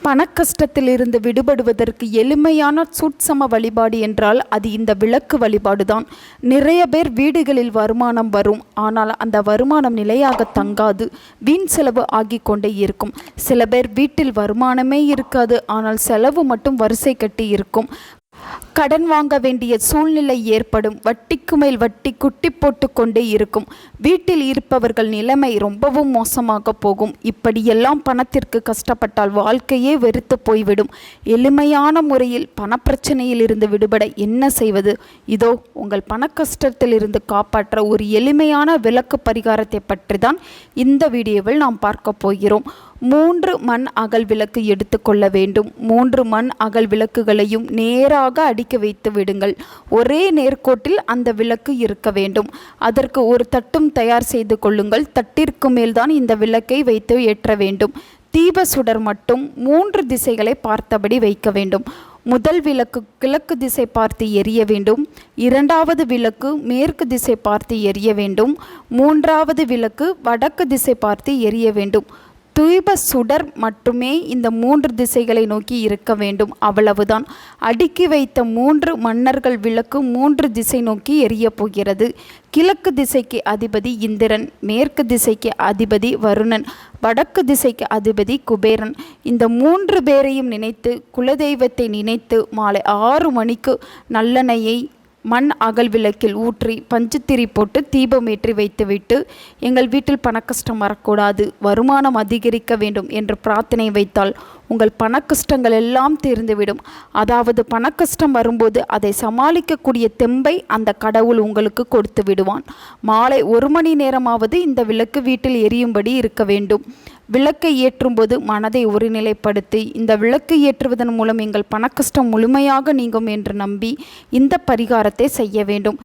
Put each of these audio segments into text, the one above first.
பணக்கஷ்டத்திலிருந்து விடுபடுவதற்கு எளிமையான சூட்சம வழிபாடு என்றால் அது இந்த விளக்கு வழிபாடு தான். நிறைய பேர் வீடுகளில் வருமானம் வரும், ஆனால் அந்த வருமானம் நிலையாக தங்காது, வீண் செலவு ஆகி கொண்டே இருக்கும். சில பேர் வீட்டில் வருமானமே இருக்காது, ஆனால் செலவு மட்டும் வரிசை கட்டி இருக்கும். கடன் வாங்க வேண்டிய சூழ்நிலை ஏற்படும். வட்டிக்கு மேல் வட்டி குட்டி போட்டு கொண்டே இருக்கும். வீட்டில் இருப்பவர்கள் நிலைமை ரொம்பவும் மோசமாக போகும். இப்படியெல்லாம் பணத்திற்கு கஷ்டப்பட்டால் வாழ்க்கையே வெறுத்து போய்விடும். எளிமையான முறையில் பணப்பிரச்சனையில் இருந்து விடுபட என்ன செய்வது? இதோ உங்கள் பண கஷ்டத்திலிருந்து காப்பாற்ற ஒரு எளிமையான விளக்கு பரிகாரத்தை பற்றி தான் இந்த வீடியோவில் நாம் பார்க்க போகிறோம். 3 மண் அகல் விளக்கு எடுத்துக்கொள்ள வேண்டும். 3 மண் அகல் விளக்குகளையும் நேராக அடுக்கி வைத்து விடுங்கள். ஒரே நேர்கோட்டில் அந்த விளக்கு இருக்க வேண்டும். அதற்கு ஒரு தட்டும் தயார் செய்து கொள்ளுங்கள். தட்டிற்கு மேல்தான் இந்த விளக்கை வைத்து ஏற்ற வேண்டும். தீப சுடர் மட்டும் 3 திசைகளை பார்த்தபடி வைக்க வேண்டும். முதல் விளக்கு கிழக்கு திசை பார்த்து எரிய வேண்டும். இரண்டாவது விளக்கு மேற்கு திசை பார்த்து எரிய வேண்டும். மூன்றாவது விளக்கு வடக்கு திசை பார்த்து எரிய வேண்டும். தீப சுடர் மட்டுமே இந்த 3 திசைகளை நோக்கி இருக்க வேண்டும். அவ்வளவுதான். அடுக்கி வைத்த 3 மன்னர்கள் விளக்கு 3 திசை நோக்கி எரிய போகிறது. கிழக்கு திசைக்கு அதிபதி இந்திரன், மேற்கு திசைக்கு அதிபதி வருணன், வடக்கு திசைக்கு அதிபதி குபேரன். இந்த 3 பேரையும் நினைத்து, குலதெய்வத்தை நினைத்து மாலை 6 மணிக்கு நல்லெண்ணெயை மண் அகல் விளக்கில் ஊற்றி பஞ்சுத்திரி போட்டு தீபமேற்றி வைத்துவிட்டு, எங்கள் வீட்டில் பணக்கஷ்டம் வரக்கூடாது, வருமானம் அதிகரிக்க வேண்டும் என்று பிரார்த்தனை வைத்தால் உங்கள் பணக்கஷ்டங்கள் எல்லாம் தீர்ந்துவிடும். அதாவது பணக்கஷ்டம் வரும்போது அதை சமாளிக்கக்கூடிய தெம்பை அந்த கடவுள் உங்களுக்கு கொடுத்து விடுவான். மாலை 1 மணி நேரமாவது இந்த விளக்கு வீட்டில் எரியும்படி இருக்க வேண்டும். விளக்கை ஏற்றும்போது மனதை ஒருநிலைப்படுத்தி, இந்த விளக்கு ஏற்றுவதன் மூலம் எங்கள் பணக்கஷ்டம் முழுமையாக நீங்கும் என்று நம்பி இந்த பரிகாரத்தை செய்ய வேண்டும்.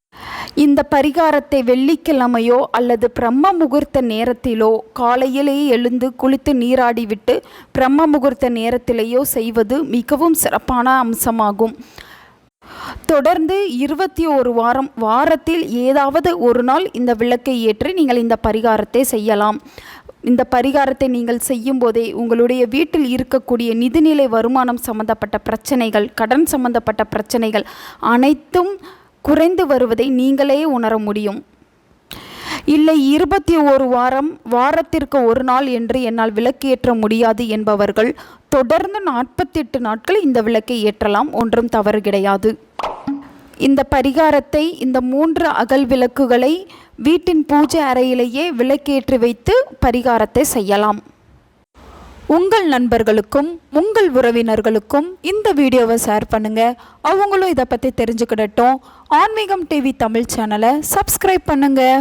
இந்த பரிகாரத்தை வெள்ளிக்கிழமையோ அல்லது பிரம்ம முகூர்த்த நேரத்திலோ, காலையிலேயே எழுந்து குளித்து நீராடிவிட்டு பிரம்ம முகூர்த்த நேரத்திலேயோ செய்வது மிகவும் சிறப்பான அம்சமாகும். தொடர்ந்து 21 வாரத்தில் ஏதாவது ஒரு நாள் இந்த விளக்கை ஏற்றி நீங்கள் இந்த பரிகாரத்தை செய்யலாம். இந்த பரிகாரத்தை நீங்கள் செய்யும் போதே உங்களுடைய வீட்டில் இருக்கக்கூடிய நிதிநிலை, வருமானம் சம்பந்தப்பட்ட பிரச்சனைகள், கடன் சம்பந்தப்பட்ட பிரச்சனைகள் அனைத்தும் குறைந்து வருவதை நீங்களே உணர முடியும். இல்லை 21 வாரத்திற்கு ஒரு நாள் என்று என்னால் விளக்கு ஏற்ற முடியாது என்பவர்கள் தொடர்ந்து 48 நாட்கள் இந்த விளக்கை ஏற்றலாம். ஒன்றும் தவறு கிடையாது. இந்த பரிகாரத்தை, இந்த 3 அகல் விளக்குகளை வீட்டின் பூஜை அறையிலேயே விளக்கேற்றி வைத்து பரிகாரத்தை செய்யலாம். உங்கள் நண்பர்களுக்கும் உங்கள் உறவினர்களுக்கும் இந்த வீடியோவை ஷேர் பண்ணுங்கள். அவங்களும் இதை பற்றி தெரிஞ்சுக்கிடட்டும். ஆன்மீகம் டிவி தமிழ் சேனலை சப்ஸ்கிரைப் பண்ணுங்கள்.